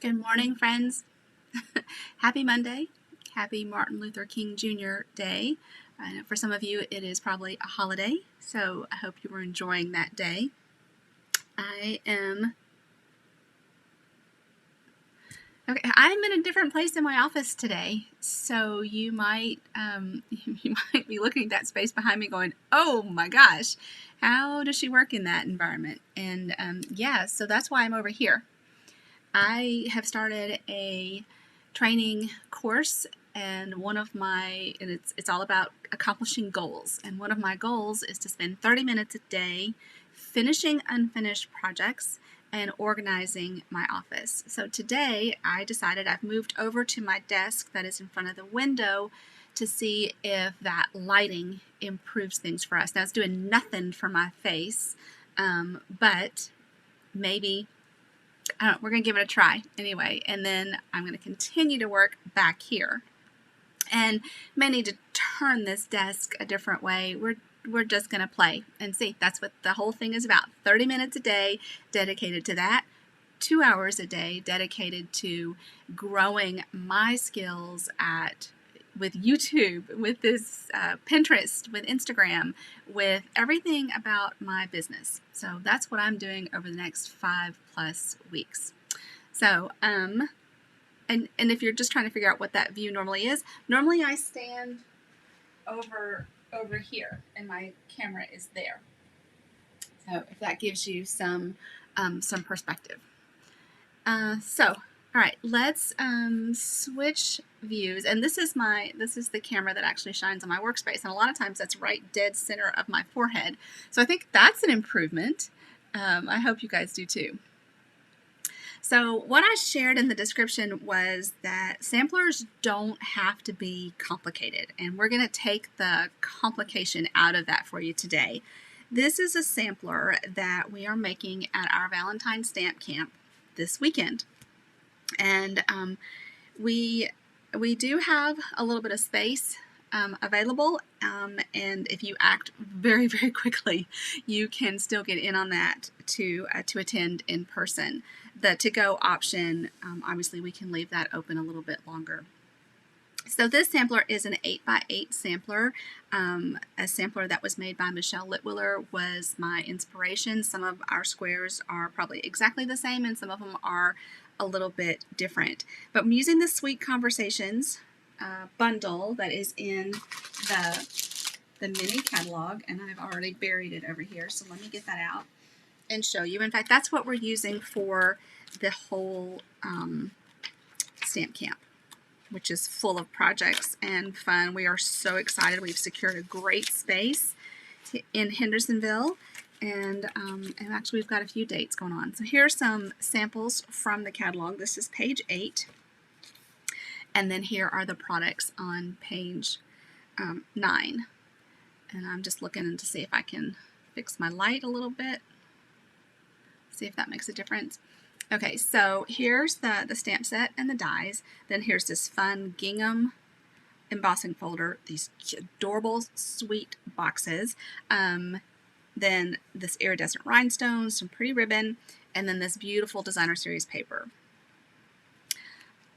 Good morning, friends. Happy Monday. Happy Martin Luther King Jr. Day. I know for some of you it is probably a holiday, so I hope you were enjoying that day. I'm in a different place in my office today, so you might be looking at that space behind me going, oh my gosh, how does she work in that environment? And yeah, so that's why I'm over here. I have started a training course, and it's all about accomplishing goals. And one of my goals is to spend 30 minutes a day finishing unfinished projects and organizing my office. So today I decided I've moved over to my desk that is in front of the window to see if that lighting improves things for us. Now it's doing nothing for my face, but maybe we're going to give it a try anyway, and then I'm going to continue to work back here. And may need to turn this desk a different way. We're just going to play and see. That's what the whole thing is about. 30 minutes a day dedicated to that. 2 hours a day dedicated to growing my skills with YouTube, with this Pinterest, with Instagram, with everything about my business. So that's what I'm doing over the next 5+ weeks. So, and if you're just trying to figure out what that view normally is, normally I stand over here and my camera is there. So if that gives you some perspective. All right, let's switch views, and this is the camera that actually shines on my workspace, and a lot of times that's right dead center of my forehead. So I think that's an improvement. I hope you guys do too. So what I shared in the description was that samplers don't have to be complicated, and we're going to take the complication out of that for you today. This is a sampler that we are making at our Valentine's Stamp Camp this weekend. And we do have a little bit of space available, and if you act very, very quickly, you can still get in on that to attend in person. The to-go option, obviously we can leave that open a little bit longer. So this sampler is an 8x8 sampler. A sampler that was made by Michelle Litwiller was my inspiration. Some of our squares are probably exactly the same, and some of them are a little bit different. But I'm using the Sweet Conversations bundle that is in the mini catalog, and I've already buried it over here. So let me get that out and show you. In fact, that's what we're using for the whole stamp camp, which is full of projects and fun. We are so excited. We've secured a great space in Hendersonville, and actually we've got a few dates going on. So here are some samples from the catalog. This is page 8, and then here are the products on page 9. And I'm just looking to see if I can fix my light a little bit, see if that makes a difference. Okay, so here's the stamp set and the dies. Then here's this fun gingham embossing folder, these adorable sweet boxes. Then this iridescent rhinestones, some pretty ribbon, and then this beautiful designer series paper.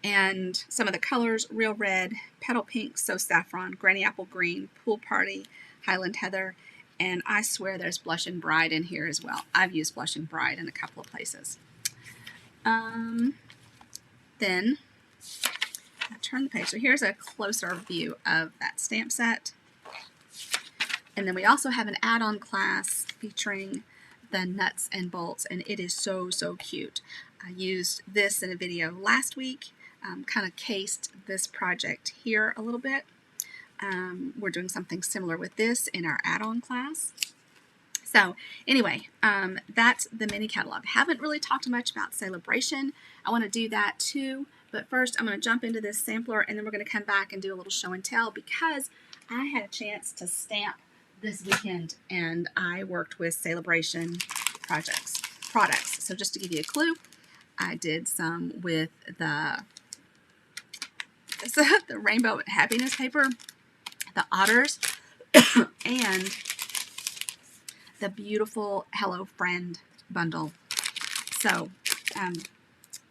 And some of the colors: real red, petal pink, so saffron, granny apple green, pool party, highland heather, and I swear there's blushing bride in here as well. I've used blushing bride in a couple of places. Then I'll turn the page. So here's a closer view of that stamp set. And then we also have an add-on class featuring the nuts and bolts, and it is so, so cute. I used this in a video last week, kind of cased this project here a little bit. We're doing something similar with this in our add-on class. So anyway, that's the mini catalog. Haven't really talked much about celebration. I want to do that too, but first I'm going to jump into this sampler, and then we're going to come back and do a little show and tell, because I had a chance to stamp this weekend and I worked with celebration products. So just to give you a clue, I did some with the rainbow happiness paper, the otters, and the beautiful Hello Friend bundle. So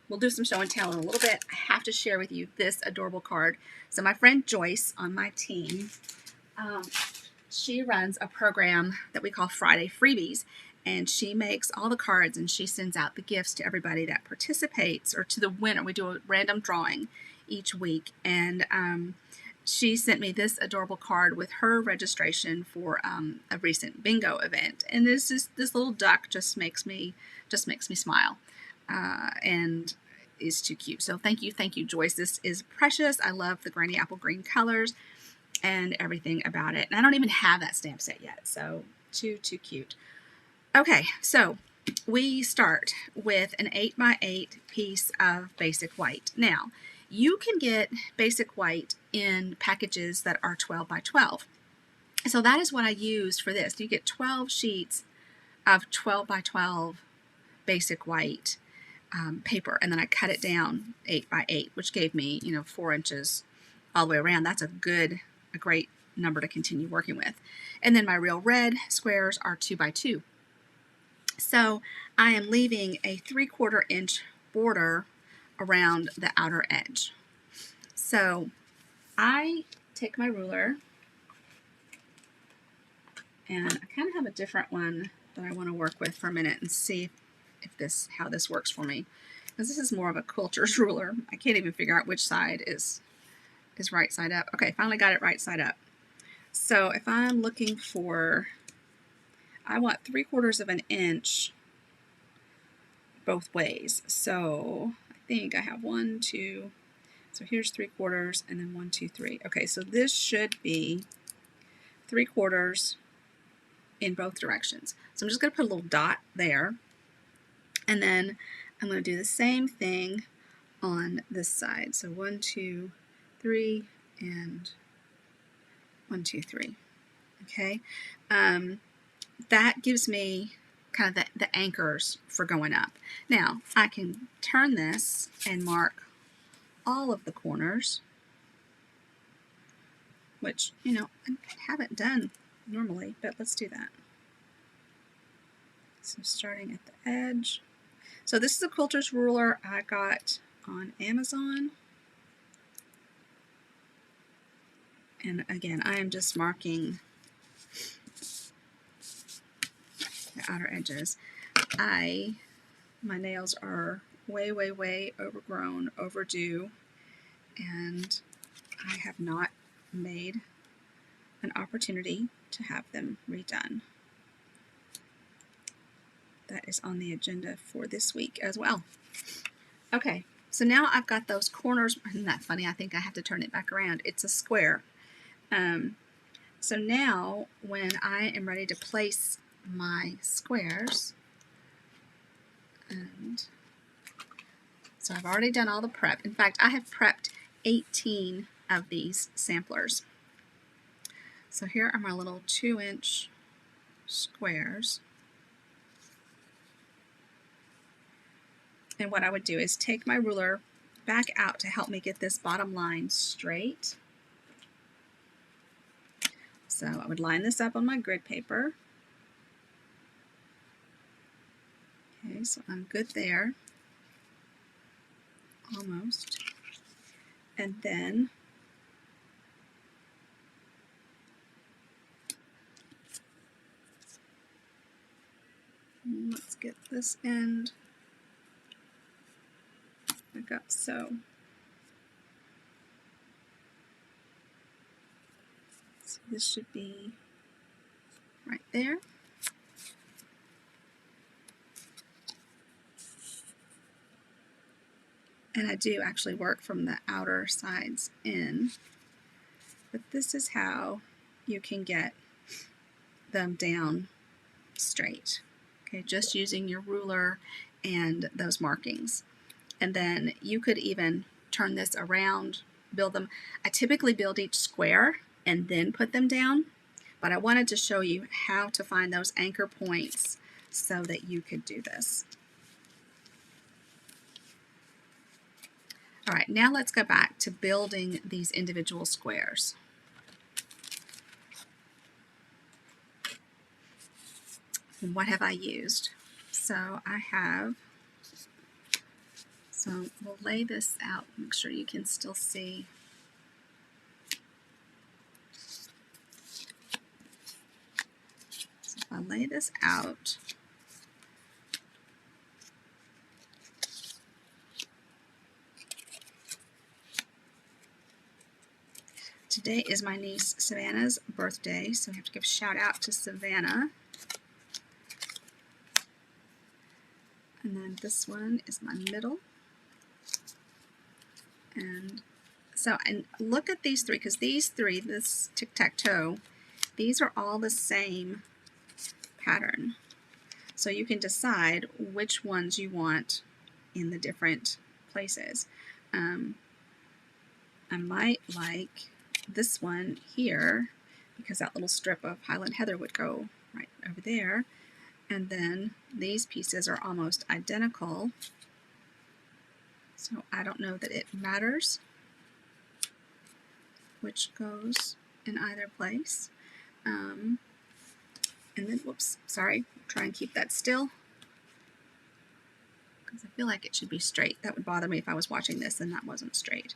we'll do some show and tell in a little bit. I have to share with you this adorable card. So my friend Joyce on my team, she runs a program that we call Friday Freebies, and she makes all the cards and she sends out the gifts to everybody that participates, or to the winner. We do a random drawing each week, and she sent me this adorable card with her registration for a recent bingo event. And this little duck just makes me smile, and is too cute. So thank you, Joyce. This is precious. I love the granny apple green colors and everything about it. And I don't even have that stamp set yet, so too cute. Okay, so we start with an 8x8 piece of basic white. Now, you can get basic white in packages that are 12x12. So that is what I used for this. You get 12 sheets of 12x12 basic white paper, and then I cut it down 8x8, which gave me, 4 inches all the way around. That's a great number to continue working with. And then my real red squares are 2x2. So I am leaving a 3/4 inch border around the outer edge. So I take my ruler, and I kind of have a different one that I want to work with for a minute and see how this works for me, because this is more of a quilter's ruler. I can't even figure out which side is right side up. Okay, finally got it right side up. So if I'm looking for, I want 3/4 of an inch both ways. So I think I have 1, 2, so here's 3/4, and then 1, 2, 3. Okay, so this should be 3/4 in both directions. So I'm just going to put a little dot there, and then I'm going to do the same thing on this side. So 1, 2, 3, and 1, 2, 3. Okay, that gives me kind of the anchors for going up. Now I can turn this and mark all of the corners, which, I haven't done normally, but let's do that. So starting at the edge. So this is a quilter's ruler I got on Amazon. And again, I am just marking the outer edges. My nails are way overgrown, overdue, and I have not made an opportunity to have them redone. That is on the agenda for this week as well. Okay, so now I've got those corners. Isn't that funny? I think I have to turn it back around. It's a square. So now when I am ready to place my squares, and so I've already done all the prep. In fact, I have prepped 18 of these samplers. So here are my little 2-inch squares. And what I would do is take my ruler back out to help me get this bottom line straight. So I would line this up on my grid paper. Okay, so I'm good there. Almost. And then let's get this end back up. So this should be right there. And I do actually work from the outer sides in, but this is how you can get them down straight. Okay, just using your ruler and those markings. And then you could even turn this around, build them. I typically build each square and then put them down, but I wanted to show you how to find those anchor points so that you could do this. All right, now let's go back to building these individual squares. And what have I used? So I have So we'll lay this out, make sure you can still see. So if I lay this out, today is my niece Savannah's birthday, so we have to give a shout out to Savannah. And then this one is my middle. And so, and look at these three, because these three, this tic-tac-toe, these are all the same pattern. So you can decide which ones you want in the different places. I might like this one here, because that little strip of Highland Heather would go right over there. And then these pieces are almost identical. So I don't know that it matters which goes in either place. And then, whoops, sorry, try and keep that still, because I feel like it should be straight. That would bother me if I was watching this and that wasn't straight.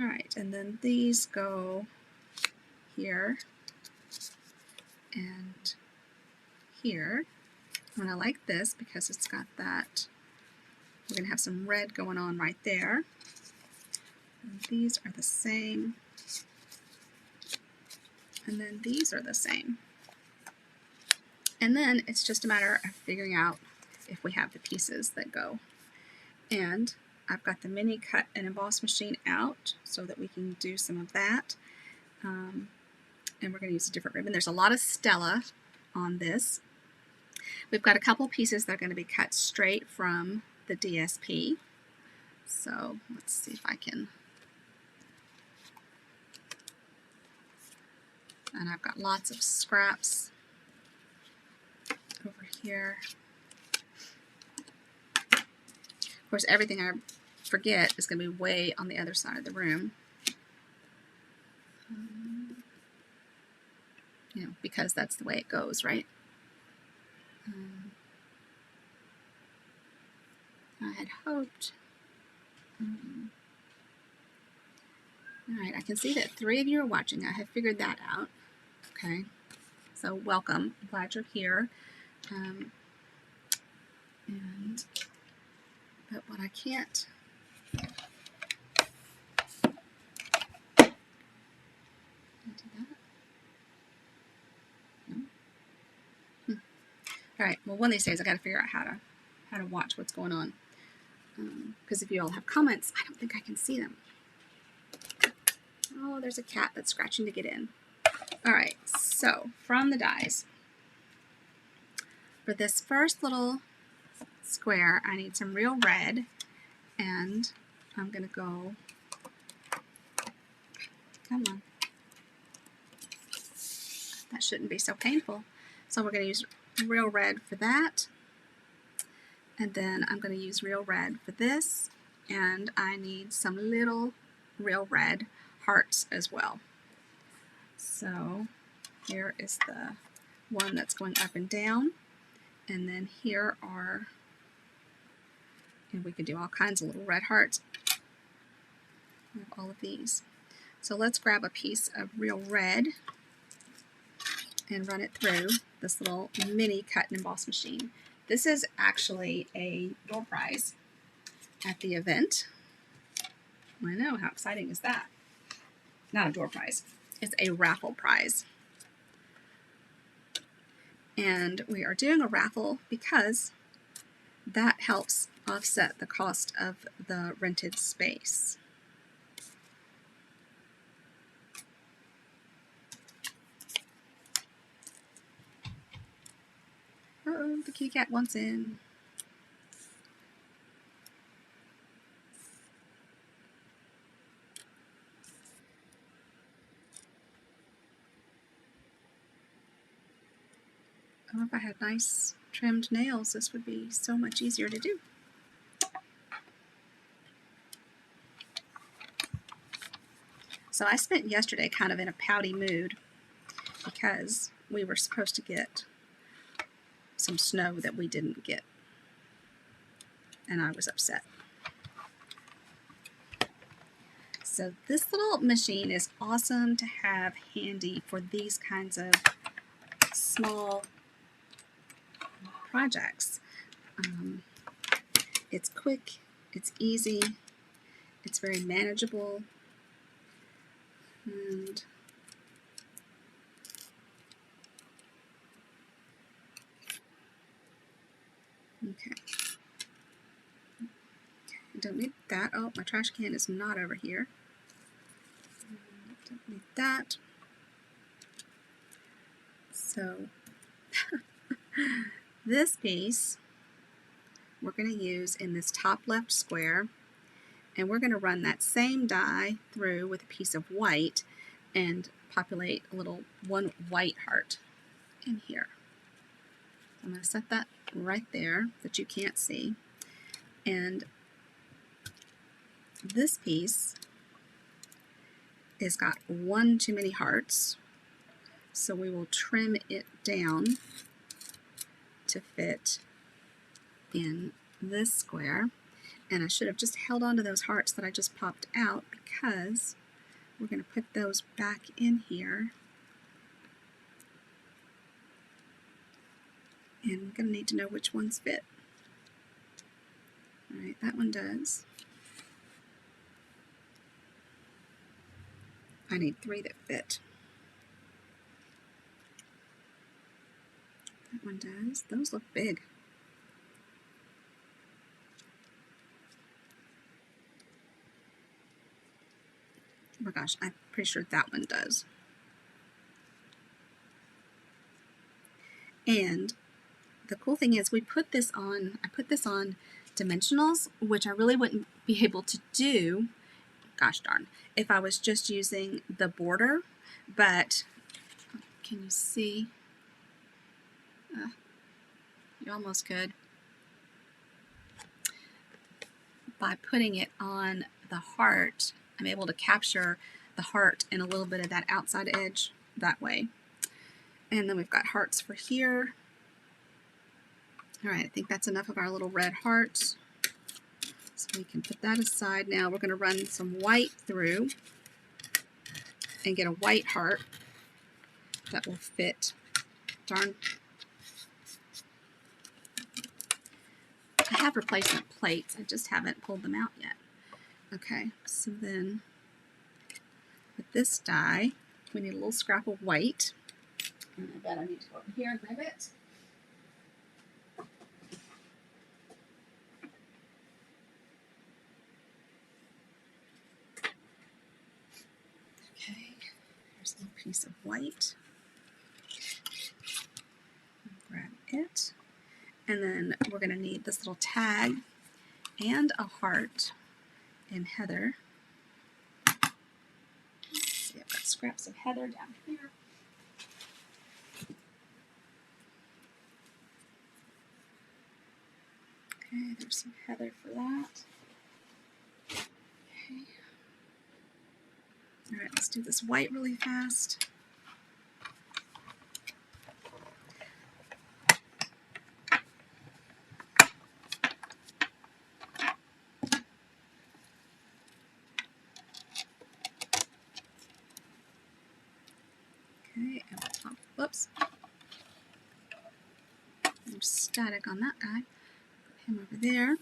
All right, and then these go here and here. And I like this because it's got that, we're going to have some red going on right there. And these are the same. And then these are the same. And then it's just a matter of figuring out if we have the pieces that go. And I've got the mini cut and emboss machine out so that we can do some of that. And we're going to use a different ribbon. There's a lot of Stella on this. We've got a couple pieces that are going to be cut straight from the DSP. So let's see if I can. And I've got lots of scraps over here. Of course, everything I forget is going to be way on the other side of the room. You know, because that's the way it goes, right? I had hoped. All right, I can see that 3 of you are watching. I have figured that out. Okay, so welcome. I'm glad you're here. But what I can't. Did I do that? No. All right. Well, one of these days I got to figure out how to watch what's going on. Because if you all have comments, I don't think I can see them. Oh, there's a cat that's scratching to get in. All right. So from the dies, for this first little square, I need some real red, and I'm going to go. Come on. That shouldn't be so painful. So we're going to use real red for that. And then I'm going to use real red for this. And I need some little real red hearts as well. So here is the one that's going up and down. And then here are, and we could do all kinds of little red hearts. We have all of these. So let's grab a piece of real red and run it through this little mini cut and emboss machine. This is actually a door prize at the event. I know, how exciting is that? Not a door prize, it's a raffle prize. And we are doing a raffle because that helps offset the cost of the rented space. Uh-oh, the kitty cat wants in. Oh, if I had nice trimmed nails, this would be so much easier to do. So I spent yesterday kind of in a pouty mood because we were supposed to get some snow that we didn't get, and I was upset. So this little machine is awesome to have handy for these kinds of small projects. It's quick, it's easy, it's very manageable, and okay. I don't need that. Oh, my trash can is not over here. Don't need that. So this piece we're going to use in this top left square, and we're going to run that same die through with a piece of white and populate a little one white heart in here. I'm going to set that right there that you can't see, and this piece has got one too many hearts, so we will trim it down to fit in this square. And I should have just held on to those hearts that I just popped out, because we're going to put those back in here, and we're going to need to know which ones fit. Alright, that one does. I need 3 that fit. That one does. Those look big. Oh my gosh, I'm pretty sure that one does. And the cool thing is I put this on dimensionals, which I really wouldn't be able to do, gosh darn, if I was just using the border. But can you see? You almost could. By putting it on the heart, I'm able to capture the heart and a little bit of that outside edge that way. And then we've got hearts for here. Alright, I think that's enough of our little red hearts. So we can put that aside. Now we're going to run some white through and get a white heart that will fit. Darn. I have replacement plates, I just haven't pulled them out yet. Okay, so then with this die, we need a little scrap of white. And I bet I need to go over here and grab it. Okay, here's a little piece of white. Grab it. And then we're going to need this little tag and a heart in heather. Let's see, I've got scraps of heather down here. Okay, there's some heather for that. Okay. Alright, let's do this white really fast. Okay, and we'll pop, whoops. There's static on that guy. Put him over there.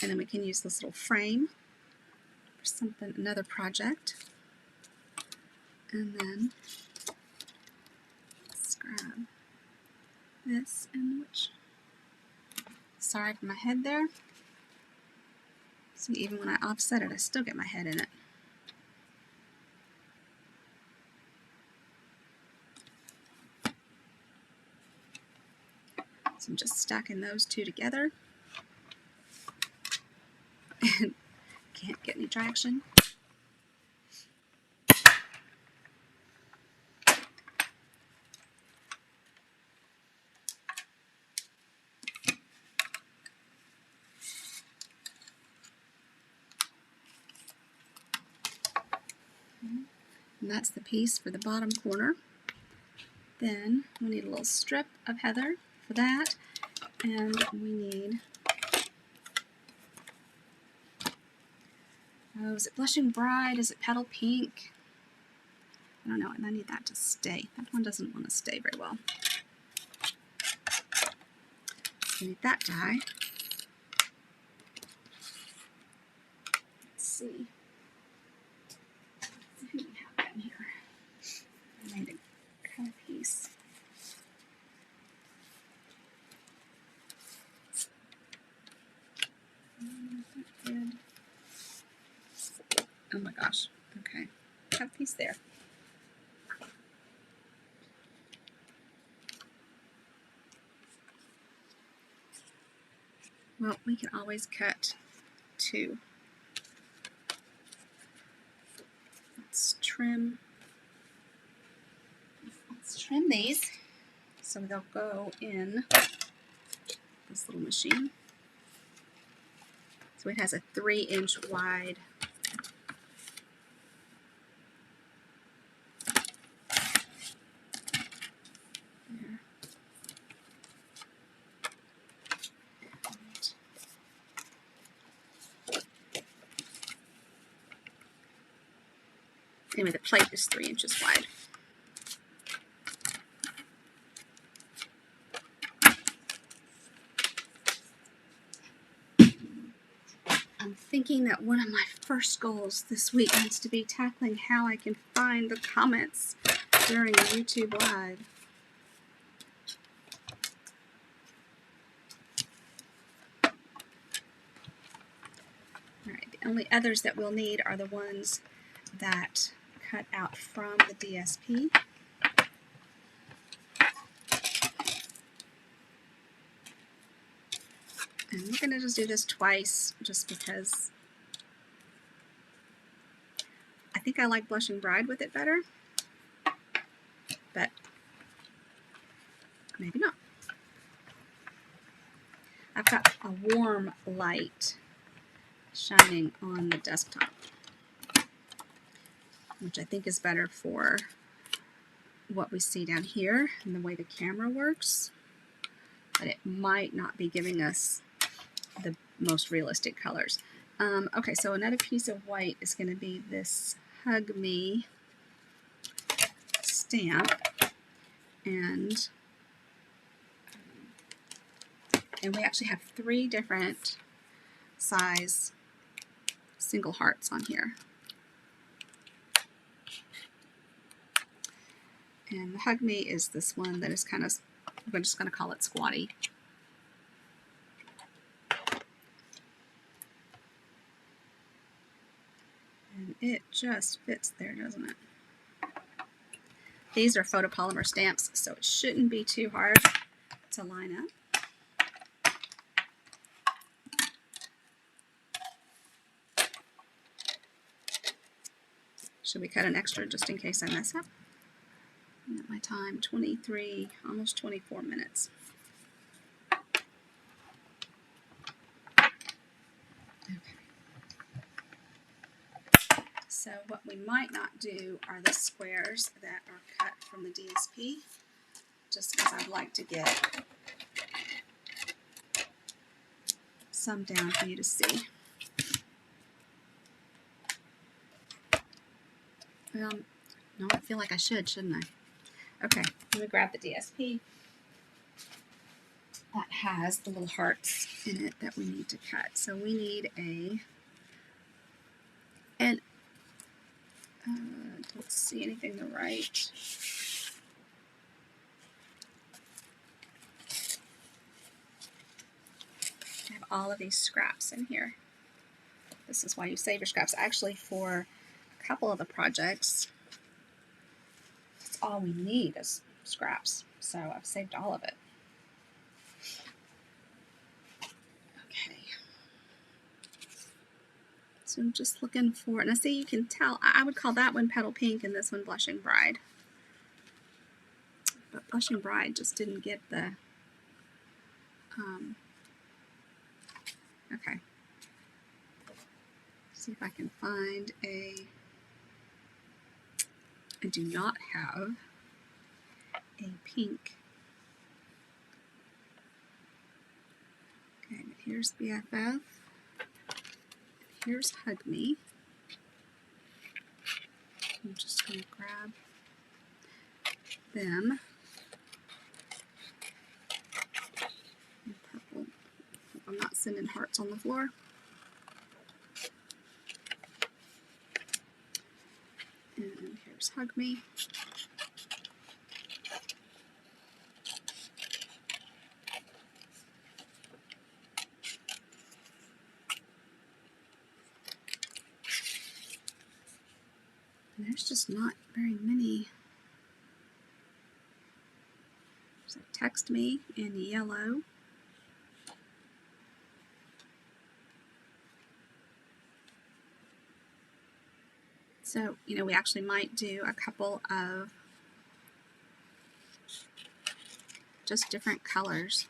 And then we can use this little frame for something, another project. And then let's grab this and which. Sorry for my head there. See, even when I offset it, I still get my head in it. So I'm just stacking those two together. And can't get any traction. And that's the piece for the bottom corner. Then we need a little strip of heather for that, and we need Oh, is it Blushing Bride? Is it Petal Pink? I don't know, and I need that to stay. That one doesn't want to stay very well. I need that dye. Let's see. Who do we have down here? I need a cut piece. Good. Oh my gosh. Okay. Cut piece there. Well, we can always cut two. Let's trim these so they'll go in this little machine. So it has a 3-inch wide there. Anyway, the plate is 3 inches wide. I'm thinking that one of my first goals this week needs to be tackling how I can find the comments during a YouTube Live. Alright, the only others that we'll need are the ones that cut out from the DSP. And we're going to just do this twice just because I think I like Blushing Bride with it better, but maybe not. I've got a warm light shining on the desktop, which I think is better for what we see down here and the way the camera works, but it might not be giving us the most realistic colors. Okay, so another piece of white is going to be this Hug Me stamp, and we actually have 3 different size single hearts on here. And the Hug Me is this one that is kind of, we're just going to call it Squatty. And it just fits there, doesn't it? These are photopolymer stamps, so it shouldn't be too hard to line up. Should we cut an extra just in case I mess up? And at my time, 23, almost 24 minutes. So what we might not do are the squares that are cut from the DSP, just because I'd like to get some down for you to see. Well, no, I feel like I should, shouldn't I? Okay, let me grab the DSP. That has the little hearts in it that we need to cut. So we need and don't see anything to write. I have all of these scraps in here. This is why you save your scraps. Actually, for a couple of the projects, that's all we need is scraps. So I've saved all of it. Okay. So I'm just looking for, and I see you can tell, I would call that one Petal Pink and this one Blushing Bride. But Blushing Bride just didn't get the, okay. See if I can find I do not have a pink. Okay, but here's BFF. Here's Hug Me. I'm just going to grab them. And purple. I'm not sending hearts on the floor. And here's Hug Me. And there's just not very many. So Text Me in yellow. So, you know, we actually might do a couple of just different colors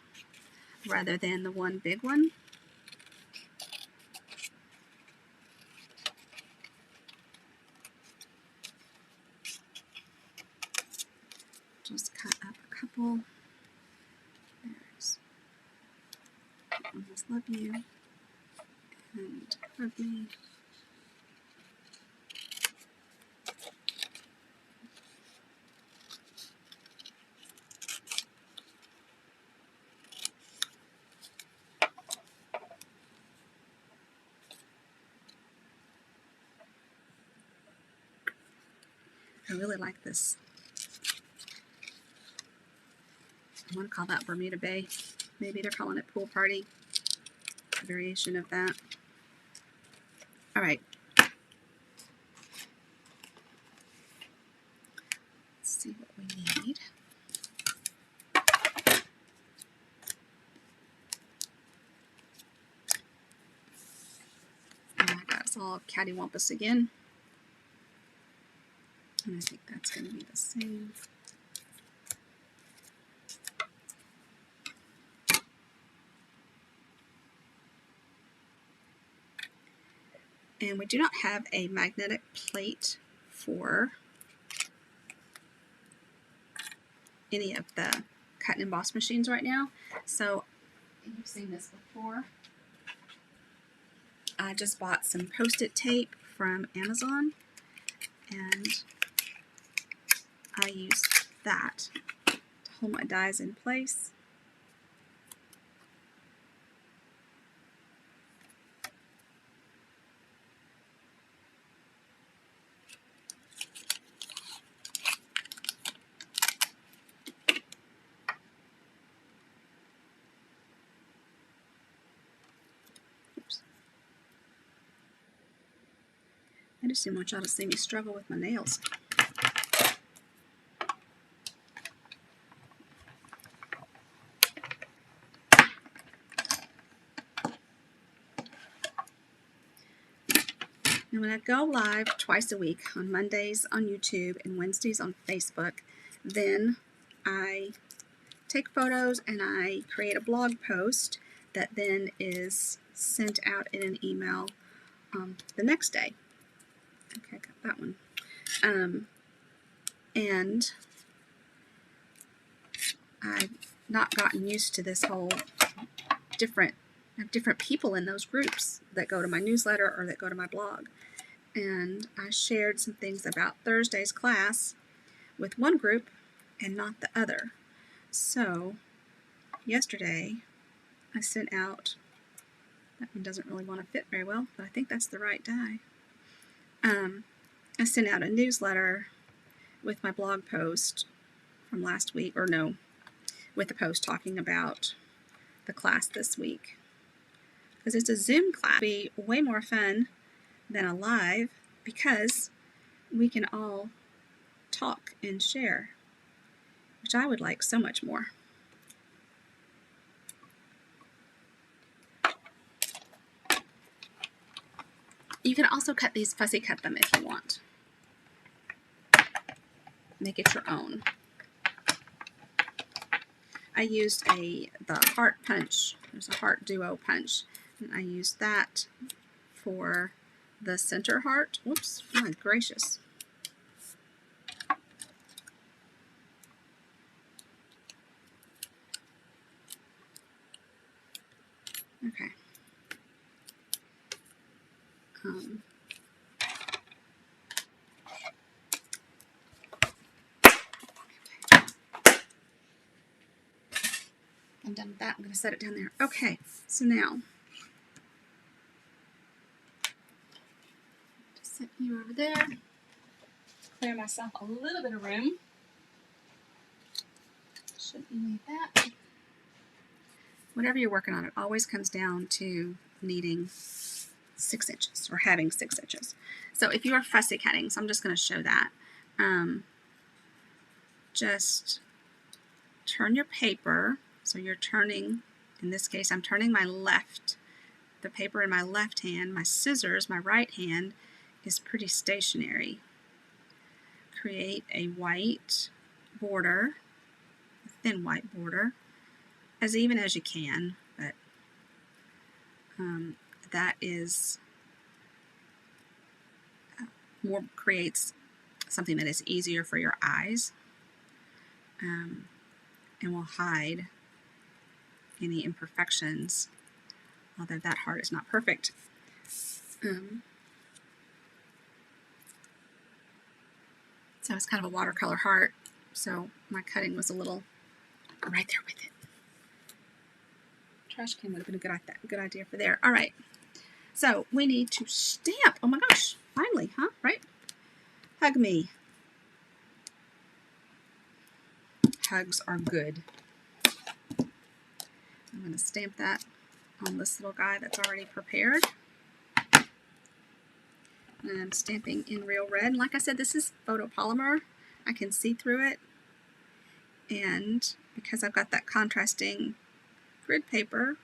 rather than the one big one. Just cut up a couple. There's Almost Love You and Hug Me. I really like this. I want to call that Bermuda Bay. Maybe they're calling it Pool Party. A variation of that. All right. Let's see what we need. Oh my God, it's all cattywampus again. And I think that's going to be the same. And we do not have a magnetic plate for any of the cut and emboss machines right now. So you've seen this before. I just bought some Post-it tape from Amazon, and I use that to hold my dies in place. Oops. I just didn't want y'all to see me struggle with my nails. Now when I go live twice a week, on Mondays on YouTube and Wednesdays on Facebook, then I take photos and I create a blog post that then is sent out in an email the next day. Okay, I got that one. And I've not gotten used to this whole different people in those groups that go to my newsletter or that go to my blog. And I shared some things about Thursday's class with one group and not the other. So yesterday I sent out, that one doesn't really want to fit very well, but I think that's the right die. I sent out a newsletter with my blog post from last week, or no, with a post talking about the class this week. Because it's a Zoom class. It'll be way more fun than a live because we can all talk and share, which I would like so much more. You can also cut these, fussy cut them if you want. Make it your own. I used the heart punch. There's a heart duo punch, and I used that for the center heart. Whoops, my gracious. Okay. I'm done with that. I'm going to set it down there. Okay, so now, just set you over there. Clear myself a little bit of room. Shouldn't need that. Whatever you're working on, it always comes down to needing 6 inches or having 6 inches. So if you are fussy cutting, so I'm just going to show that. Just turn your paper. So you're turning, in this case, I'm turning the paper in my left hand. My scissors, my right hand, is pretty stationary. Create a white border, a thin white border, as even as you can, but that is creates something that is easier for your eyes, and will hide any imperfections, although that heart is not perfect. So it's kind of a watercolor heart, so my cutting was a little right there with it. Trash can would have been a good idea for there. All right, so we need to stamp. Oh my gosh, finally, huh? Right? Hug me. Hugs are good. I'm going to stamp that on this little guy that's already prepared. And I'm stamping in real red. And like I said, this is photopolymer. I can see through it. And because I've got that contrasting grid paper,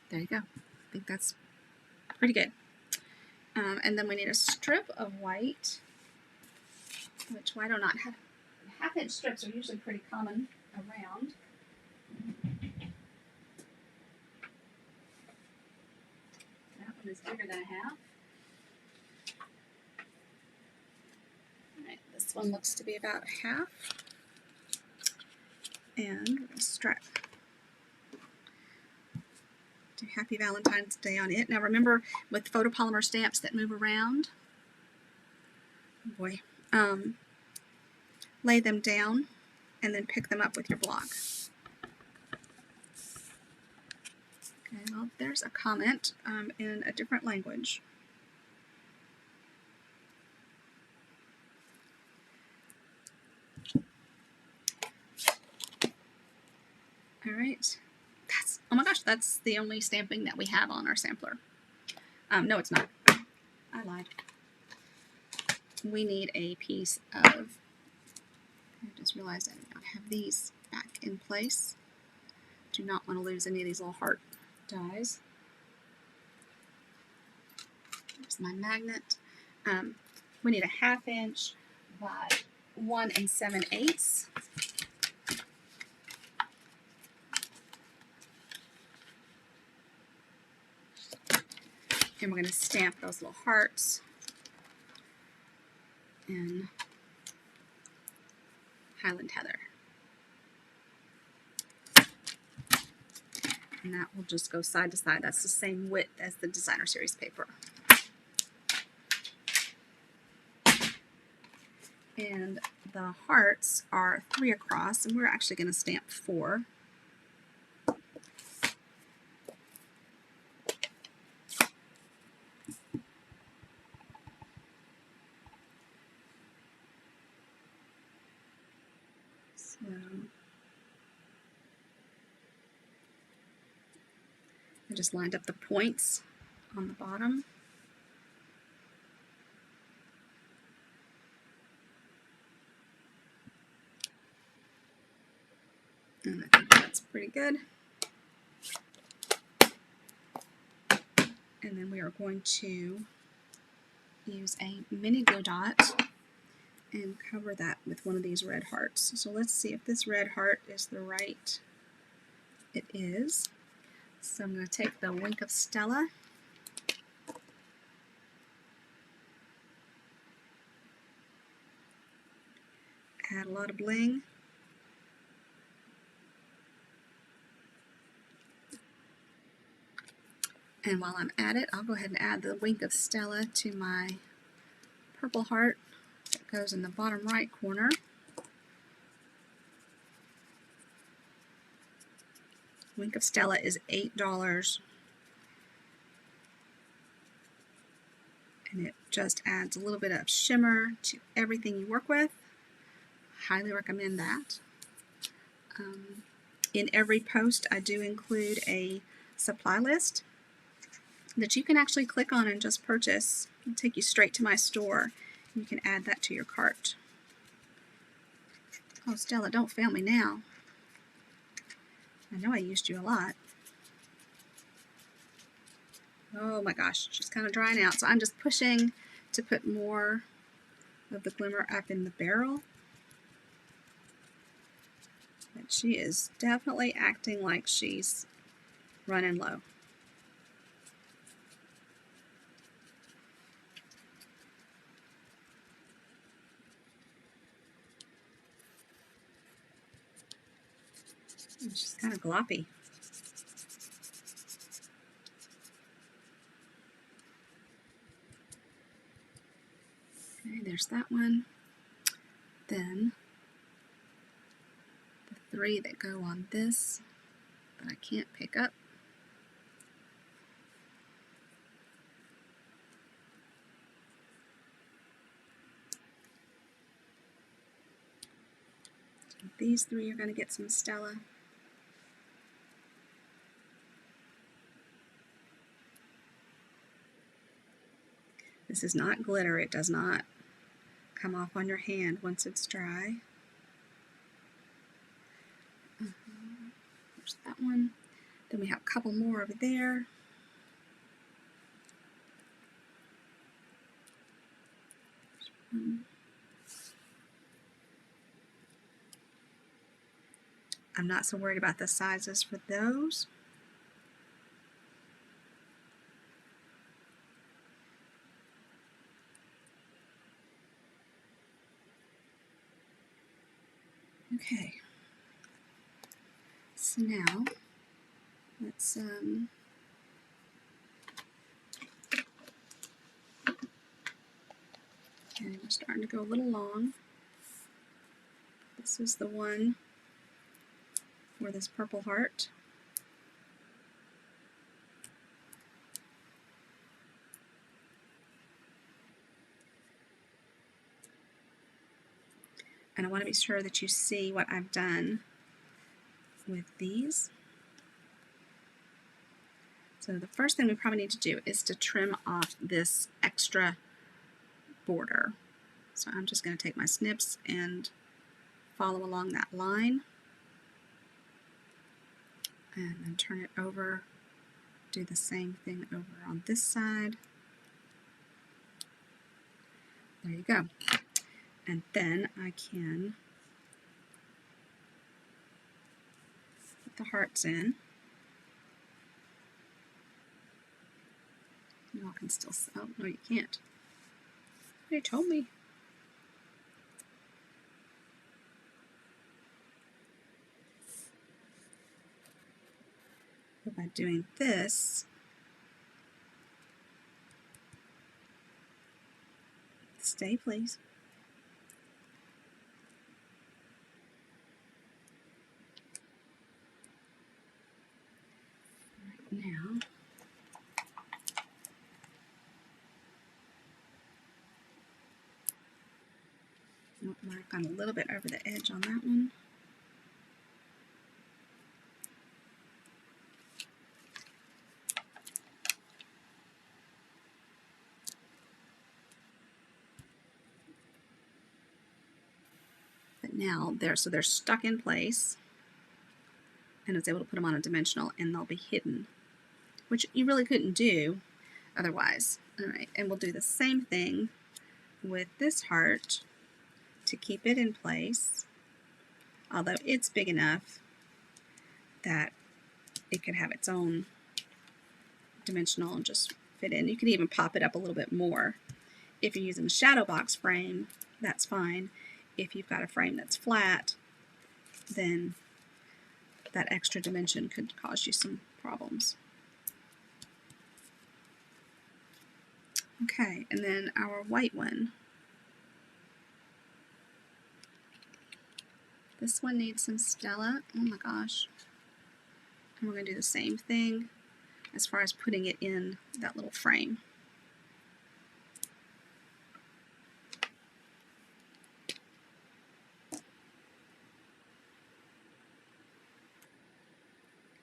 there you go. I think that's pretty good. And then we need a strip of white, which I do not have. Half-inch strips are usually pretty common around. That one is bigger than a half. Alright, this one looks to be about half. And we're going to strap. Do Happy Valentine's Day on it. Now remember, with photopolymer stamps that move around, oh boy, lay them down and then pick them up with your block. Okay, well, there's a comment in a different language. All right. Oh my gosh, that's the only stamping that we have on our sampler. No, it's not. I lied. We need a piece of, I just realized I did not have these back in place. Do not want to lose any of these little heart dies. There's my magnet. We need a 1/2 inch by 1 7/8. And we're going to stamp those little hearts in Highland Heather. And that will just go side to side. That's the same width as the designer series paper. And the hearts are 3 across, and we're actually going to stamp 4. So I just lined up the points on the bottom. And I think that's pretty good. And then we are going to use a mini glue dot and cover that with one of these red hearts. So let's see if this red heart is the right. It is. So I'm going to take the Wink of Stella. Add a lot of bling. And while I'm at it, I'll go ahead and add the Wink of Stella to my purple heart It goes in the bottom right corner. Wink of Stella is $8. And it just adds a little bit of shimmer to everything you work with. Highly recommend that. In every post, I do include a supply list that you can actually click on and just purchase. It'll take you straight to my store. You can add that to your cart. Oh, Stella, don't fail me now. I know I used you a lot. Oh my gosh, she's kind of drying out. So I'm just pushing to put more of the glimmer up in the barrel. But she is definitely acting like she's running low. And she's kind of gloppy. Okay, there's that one. Then the 3 that go on this that I can't pick up. These 3 are going to get some Stella. This is not glitter. It does not come off on your hand once it's dry. There's that one. Then we have a couple more over there. I'm not so worried about the sizes for those. Okay. So now, let's okay, we're starting to go a little long. This is the one for this purple heart. And I want to be sure that you see what I've done with these. So the first thing we probably need to do is to trim off this extra border. So I'm just going to take my snips and follow along that line. And then turn it over. Do the same thing over on this side. There you go. And then I can put the hearts in. You all can still, oh, no you can't. They told me. But by doing this, stay please. Right now, I've gone a little bit over the edge on that one. But now they're stuck in place, and it's able to put them on a dimensional, and they'll be hidden, which you really couldn't do otherwise. All right, and we'll do the same thing with this heart to keep it in place, although it's big enough that it could have its own dimensional and just fit in. You could even pop it up a little bit more. If you're using a shadow box frame, that's fine. If you've got a frame that's flat, then that extra dimension could cause you some problems. Okay, and then our white one. This one needs some Stella. Oh my gosh. And we're going to do the same thing as far as putting it in that little frame.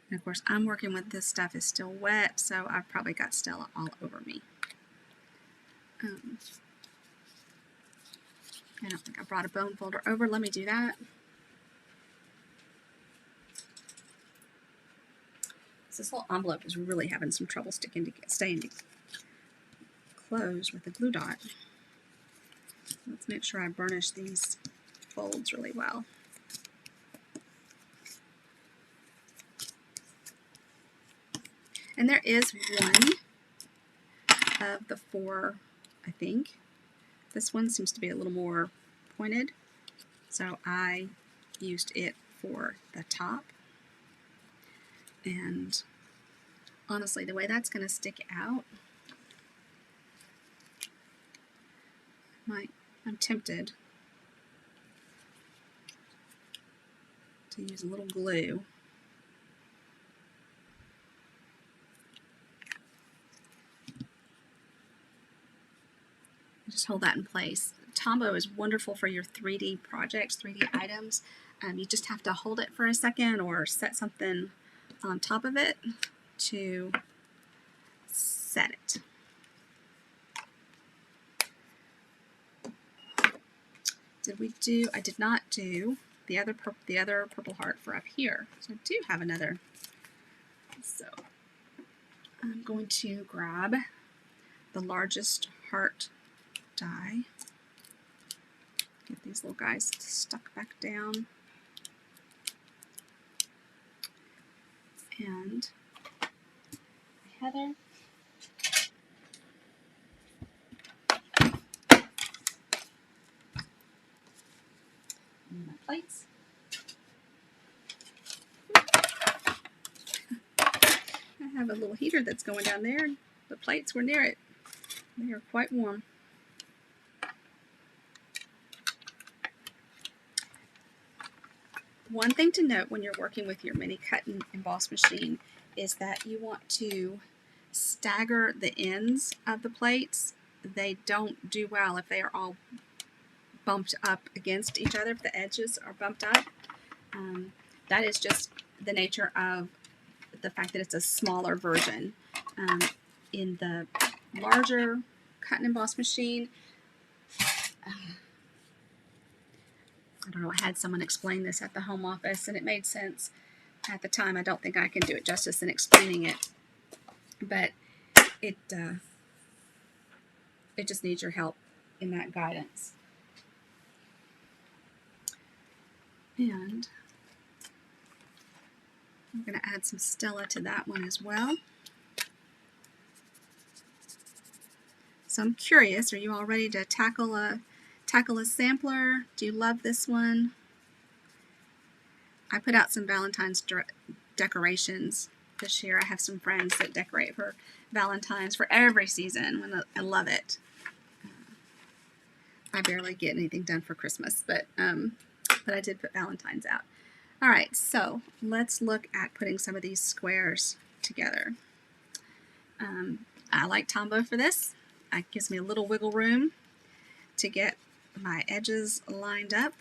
And of course, I'm working with this stuff is still wet, so I've probably got Stella all over me. I don't think I brought a bone folder over. Let me do that. This little envelope is really having some trouble staying closed with the glue dot. Let's make sure I burnish these folds really well. And there is one of the four, I think. This one seems to be a little more pointed, so I used it for the top. And honestly, the way that's going to stick out, I'm tempted to use a little glue. Just hold that in place. Tombow is wonderful for your 3D projects, 3D items. You just have to hold it for a second or set something on top of it to set it. I did not do the other purple heart for up here. So I do have another. So I'm going to grab the largest heart die. Get these little guys stuck back down. And Heather. And my plates. I have a little heater that's going down there. The plates were near it. They are quite warm. One thing to note when you're working with your mini cut and emboss machine is that you want to stagger the ends of the plates. They don't do well if they are all bumped up against each other, if the edges are bumped up. That is just the nature of the fact that it's a smaller version. In the larger cut and emboss machine, I don't know, I had someone explain this at the home office and it made sense at the time. I don't think I can do it justice in explaining it, but it just needs your help in that guidance. And I'm going to add some Stella to that one as well. So I'm curious, are you all ready to tackle a sampler? Do you love this one? I put out some Valentine's decorations this year. I have some friends that decorate for Valentine's for every season. I love it. I barely get anything done for Christmas, but I did put Valentine's out. All right, so let's look at putting some of these squares together. I like Tombow for this. It gives me a little wiggle room to get my edges lined up.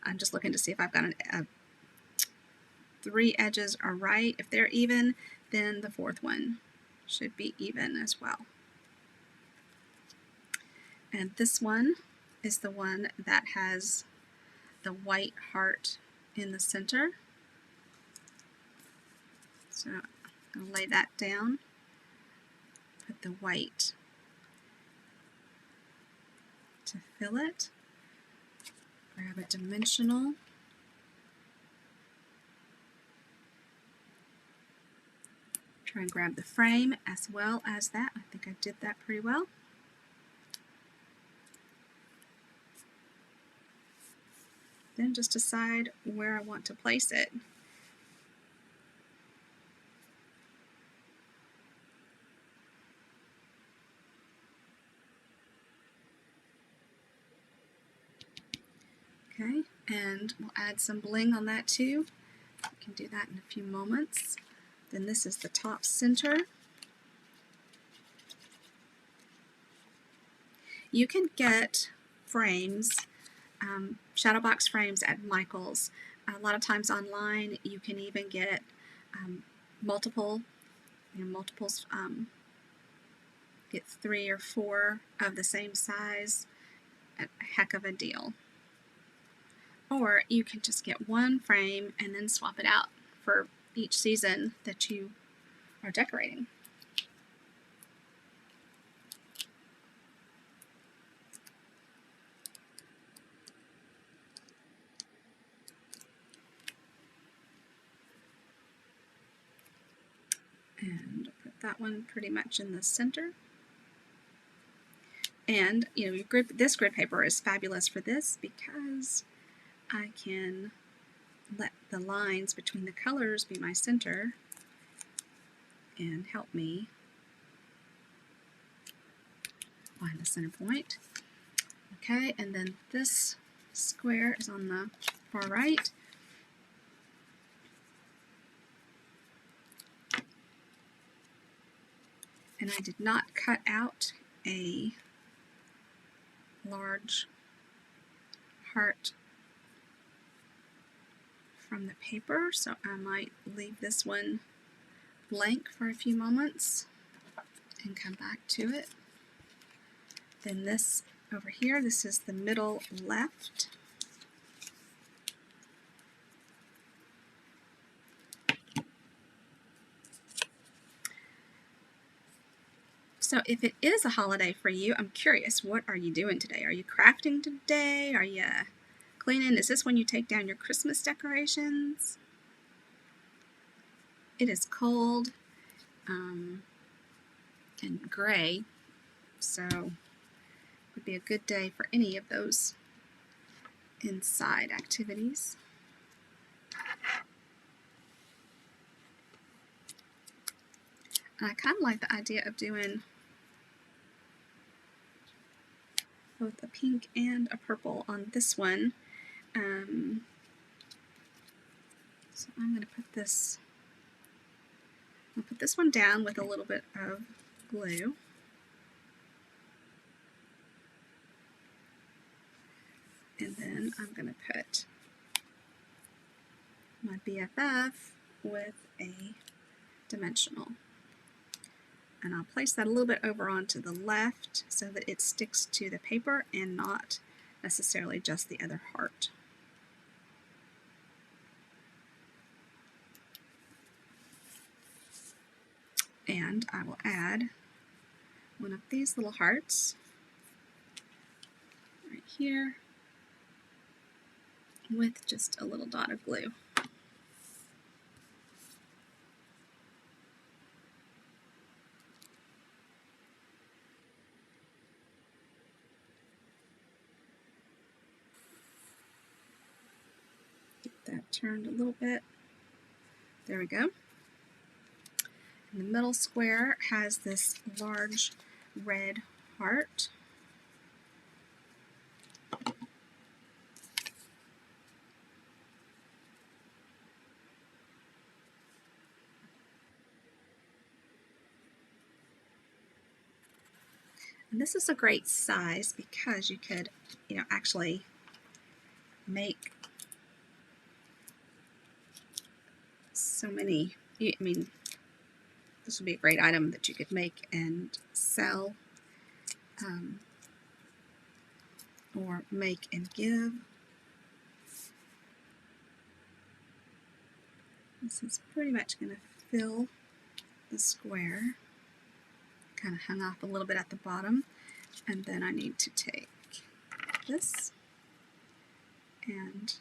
I'm just looking to see if I've got 3 edges are right. If they're even, then the 4th one should be even as well. And this one is the one that has the white heart in the center. So I'm going to lay that down, put the white to fill it, grab a dimensional, try and grab the frame as well as that. I think I did that pretty well. Then just decide where I want to place it. Okay, and we'll add some bling on that too. We can do that in a few moments. Then this is the top center. You can get frames, shadow box frames at Michael's. A lot of times online you can even get multiples, get 3 or 4 of the same size at a heck of a deal. Or you can just get one frame and then swap it out for each season that you are decorating. And put that one pretty much in the center. And you know, this grid paper is fabulous for this because I can let the lines between the colors be my center and help me find the center point. Okay, and then this square is on the far right. And I did not cut out a large heart from the paper, so I might leave this one blank for a few moments and come back to it. Then this over here, this is the middle left. So if it is a holiday for you, I'm curious, what are you doing today? Are you crafting today? Are you cleaning? Is this when you take down your Christmas decorations? It is cold and gray, so it would be a good day for any of those inside activities. And I kind of like the idea of doing both a pink and a purple on this one. So I'm going to put this one down with a little bit of glue. And then I'm going to put my BFF with a dimensional. And I'll place that a little bit over onto the left so that it sticks to the paper and not necessarily just the other heart. And I will add one of these little hearts right here with just a little dot of glue. Get that turned a little bit. There we go. And the middle square has this large red heart. And this is a great size because you could, actually make so many. This would be a great item that you could make and sell, or make and give. This is pretty much going to fill the square. Kind of hung off a little bit at the bottom. And then I need to take this and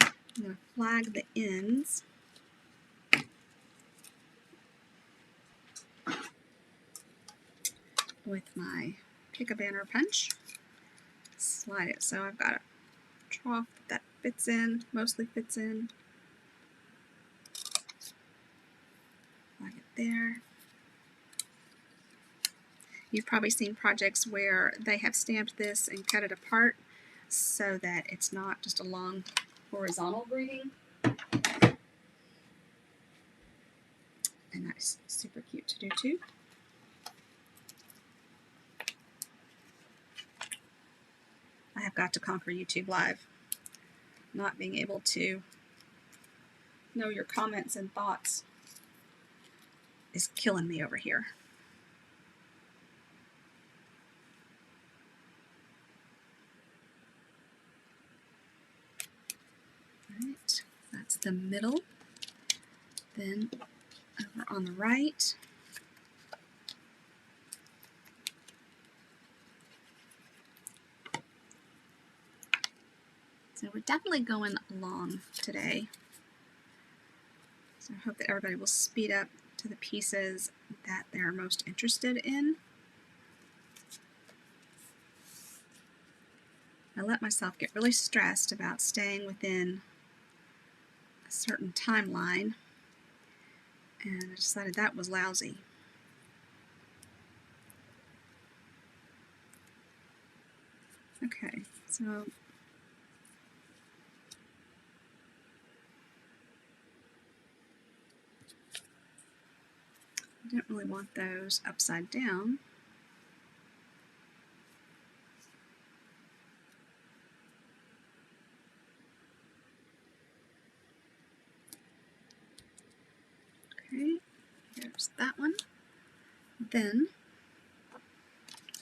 I'm going to flag the ends. With my pick-a-banner punch. Slide it so I've got a trough that fits in, mostly fits in. Flag it there. You've probably seen projects where they have stamped this and cut it apart so that it's not just a long horizontal greeting. And that's super cute to do too. I have got to conquer YouTube Live. Not being able to know your comments and thoughts is killing me over here. All right, that's the middle. Then over on the right, so we're definitely going long today. So I hope that everybody will speed up to the pieces that they're most interested in. I let myself get really stressed about staying within a certain timeline, and I decided that was lousy. Okay, so I didn't really want those upside down. Okay, here's that one. Then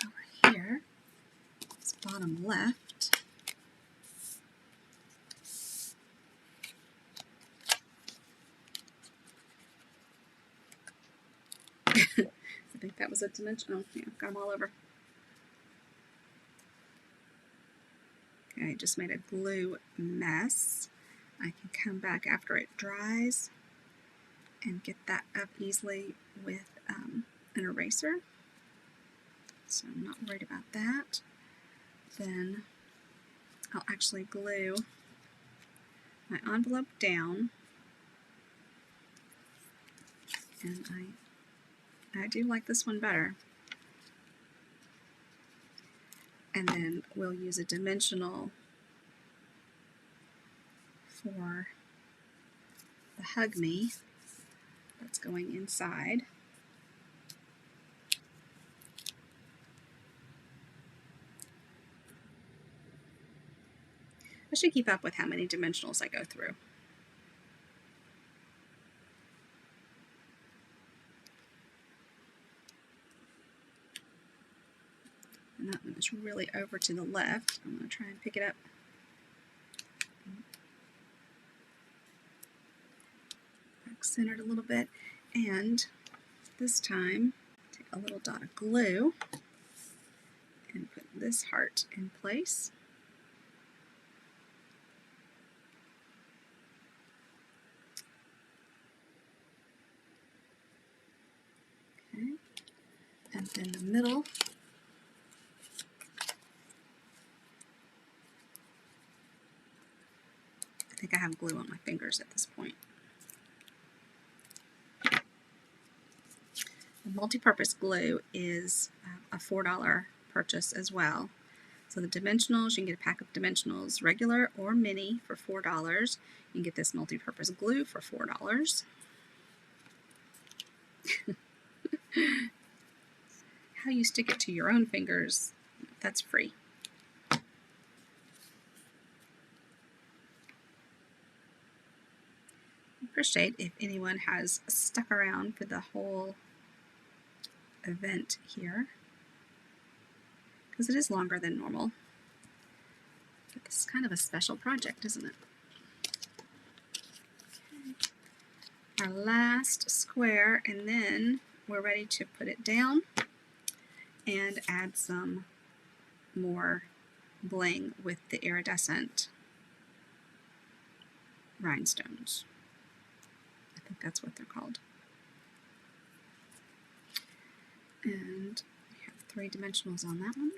over here, it's bottom left. I think that was a dimension. Oh, yeah, got them all over. Okay, I just made a glue mess. I can come back after it dries and get that up easily with an eraser. So I'm not worried about that. Then I'll actually glue my envelope down, and I do like this one better. And then we'll use a dimensional for the Hug Me that's going inside. I should keep up with how many dimensionals I go through. And that one is really over to the left. I'm going to try and pick it up. Back centered a little bit. And this time, take a little dot of glue and put this heart in place. Okay. And then the middle. I think I have glue on my fingers at this point. The multi-purpose glue is a $4 purchase as well. So the dimensionals, you can get a pack of dimensionals, regular or mini, for $4. You can get this multi-purpose glue for $4. How you stick it to your own fingers, that's free. I appreciate if anyone has stuck around for the whole event here, because it is longer than normal. But this is kind of a special project, isn't it? Okay. Our last square, and then we're ready to put it down and add some more bling with the iridescent rhinestones. I think that's what they're called. And we have 3 dimensionals on that one.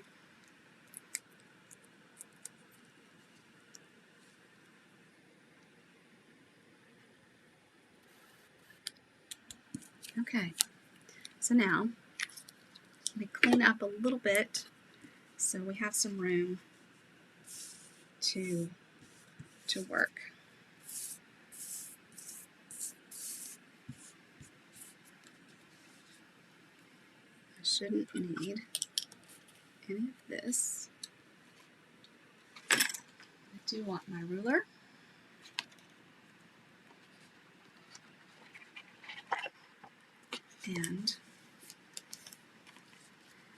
Okay, so now let me clean up a little bit so we have some room to work. I shouldn't need any of this. I do want my ruler. And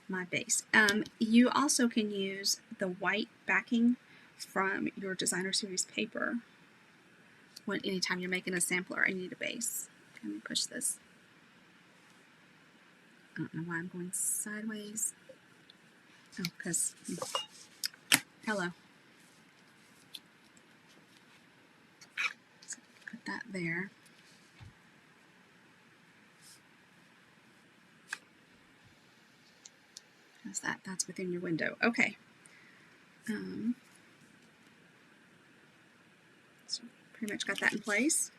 my base. You also can use the white backing from your designer series paper anytime you're making a sampler and you need a base. Let me push this. I don't know why I'm going sideways. Oh, because, hello. So put that there. How's that? That's within your window. Okay. So pretty much got that in place.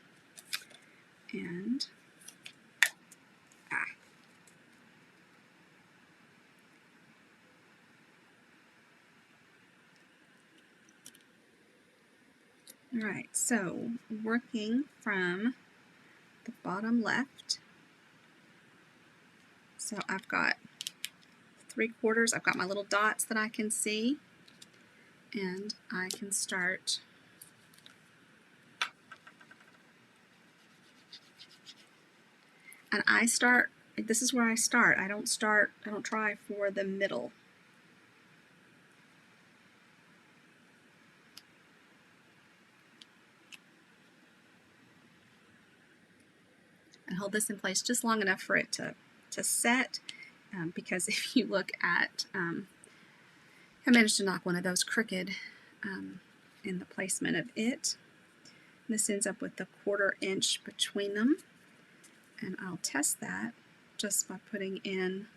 And all right, so working from the bottom left. So I've got 3/4. I've got my little dots that I can see, and I can start this is where I start. I don't try for the middle. And hold this in place just long enough for it to set, because if you look at, I managed to knock one of those crooked in the placement of it. This ends up with a 1/4 inch between them, and I'll test that just by putting in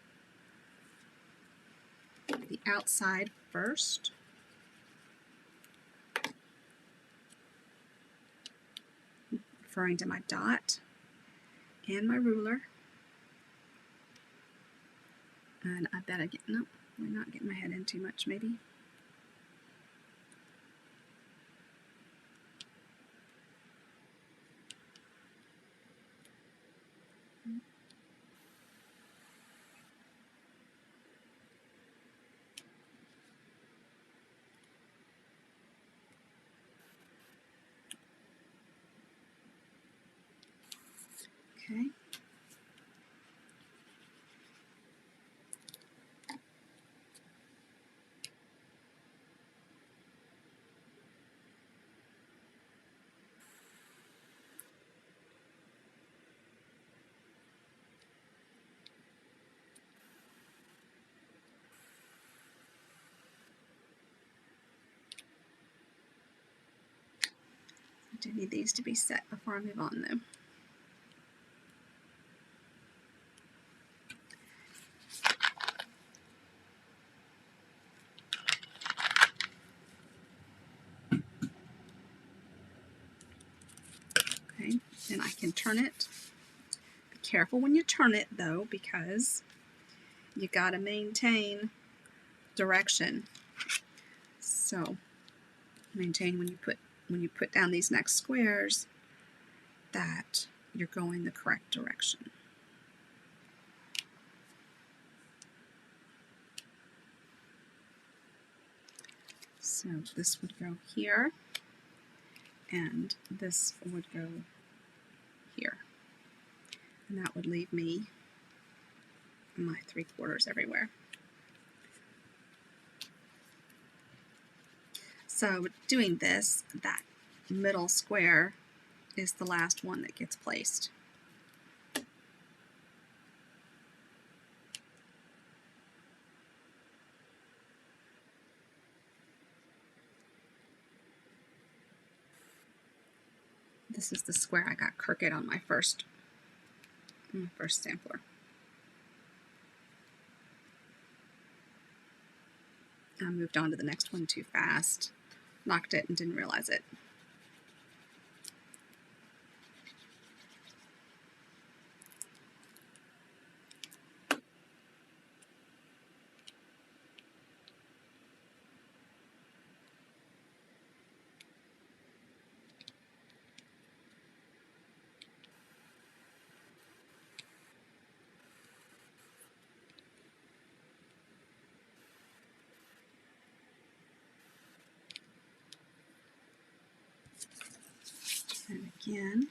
the outside first. Referring to my dot and my ruler. And I bet nope, I'm not getting my head in too much maybe. Okay. I do need these to be set before I move on though. Okay, then I can turn it. Be careful when you turn it though, because you gotta maintain direction. So maintain when you put down these next squares that you're going the correct direction. So this would go here, and this would go here. And that would leave me my 3/4 everywhere. So doing this, that middle square is the last one that gets placed. This is the square I got crooked on my first sampler. I moved on to the next one too fast, knocked it and didn't realize it. again.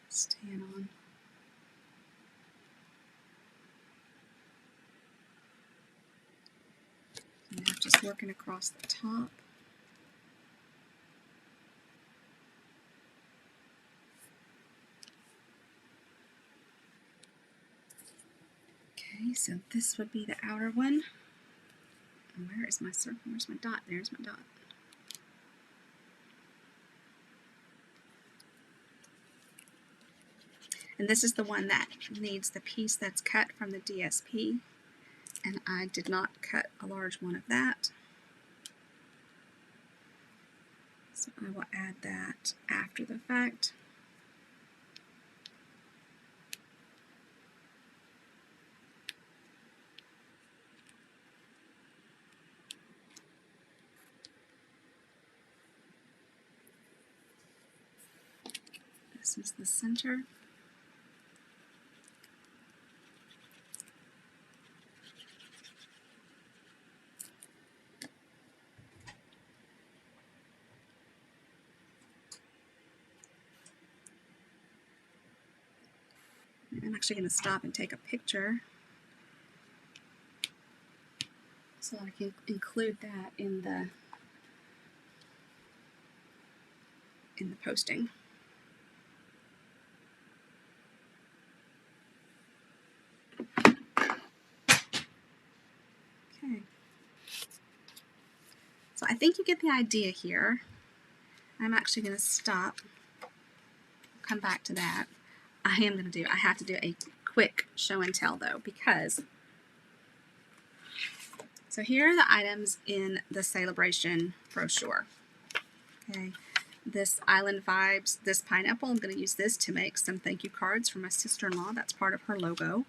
Staying on. Now just working across the top. Okay, so this would be the outer one. And where is my circle? Where's my dot? There's my dot. And this is the one that needs the piece that's cut from the DSP. And I did not cut a large one of that. So I will add that after the fact. This is the center. I'm actually going to stop and take a picture so I can include that in the posting. Okay. So I think you get the idea here. I'm actually going to stop, come back to that. I have to do a quick show and tell though, because so here are the items in the Celebration brochure. Okay, this Island Vibes, this pineapple, I'm going to use this to make some thank you cards for my sister-in-law. That's part of her logo.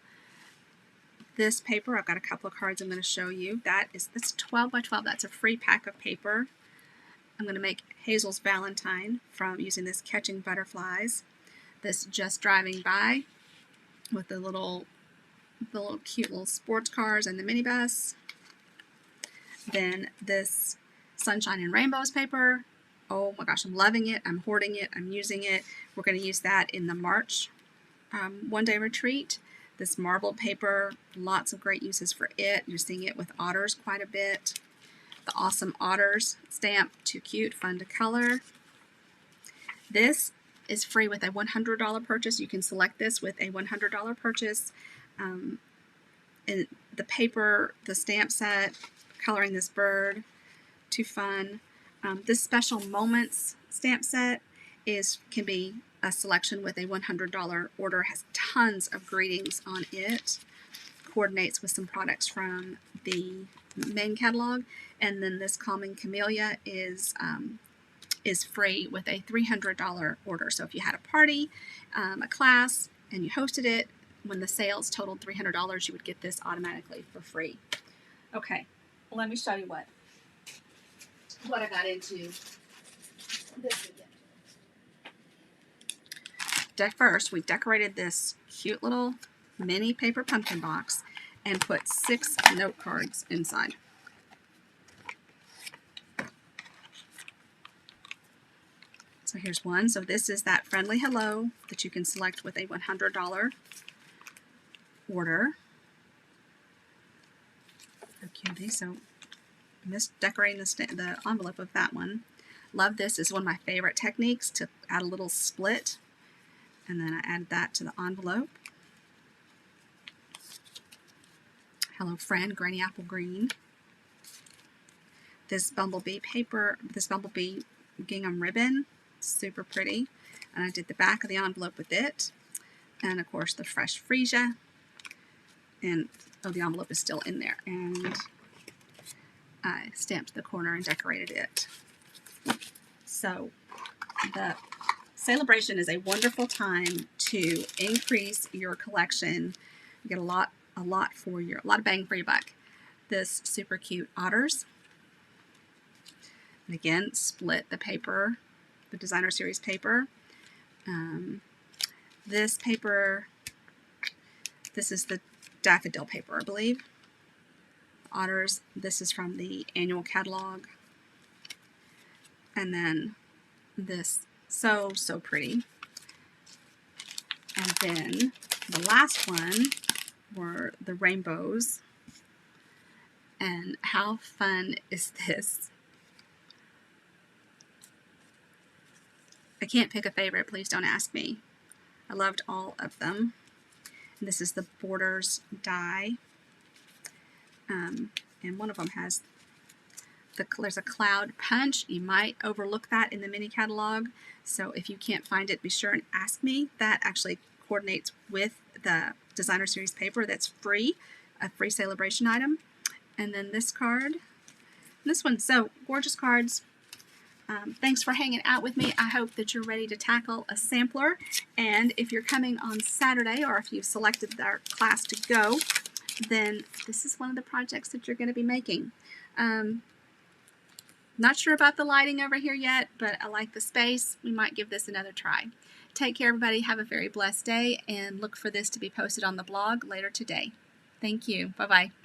This paper, I've got a couple of cards I'm going to show you. That's 12 by 12. That's a free pack of paper. I'm going to make Hazel's Valentine from using this Catching Butterflies. This Just Driving By with the little cute little sports cars and the minibus. Then this Sunshine and Rainbows paper. Oh my gosh, I'm loving it. I'm hoarding it. I'm using it. We're going to use that in the March one-day retreat. This marble paper, lots of great uses for it. You're seeing it with otters quite a bit. The Awesome Otters stamp, too cute, fun to color. This is free with a $100 purchase. You can select this with a $100 purchase. And the paper, the stamp set, coloring this bird, too fun. This Special Moments stamp set can be a selection with a $100 order. Has tons of greetings on it. Coordinates with some products from the main catalog. And then this Calming Camellia is free with a $300 order. So if you had a party, a class, and you hosted it, when the sales totaled $300, you would get this automatically for free. Okay, let me show you what I got into this weekend. First, we decorated this cute little mini paper pumpkin box and put 6 note cards inside. So here's one. So this is that friendly hello that you can select with a $100 order. So cutie. So I missed decorating the envelope of that one. Love this. Is one of my favorite techniques, to add a little split. And then I add that to the envelope. Hello Friend, Granny Apple Green. This bumblebee paper, this bumblebee gingham ribbon, super pretty. And I did the back of the envelope with it. And of course the fresh freesia. And the envelope is still in there. And I stamped the corner and decorated it. So the Celebration is a wonderful time to increase your collection. You get a lot of bang for your buck. This super cute otters. And again, split the paper, the designer series paper. This paper, this is the daffodil paper, I believe. Otters, this is from the annual catalog. And then this so pretty. And then the last one were the rainbows. And how fun is this? I can't pick a favorite, please don't ask me. I loved all of them. And this is the Borders die. And one of them has there's a cloud punch. You might overlook that in the mini catalog. So if you can't find it, be sure and ask me. That actually coordinates with the Designer Series paper that's free, a free celebration item. And then this card, this one, so gorgeous cards. Thanks for hanging out with me. I hope that you're ready to tackle a sampler. And if you're coming on Saturday, or if you've selected our class to go, then this is one of the projects that you're going to be making. Not sure about the lighting over here yet, but I like the space. We might give this another try. Take care, everybody. Have a very blessed day, and look for this to be posted on the blog later today. Thank you. Bye-bye.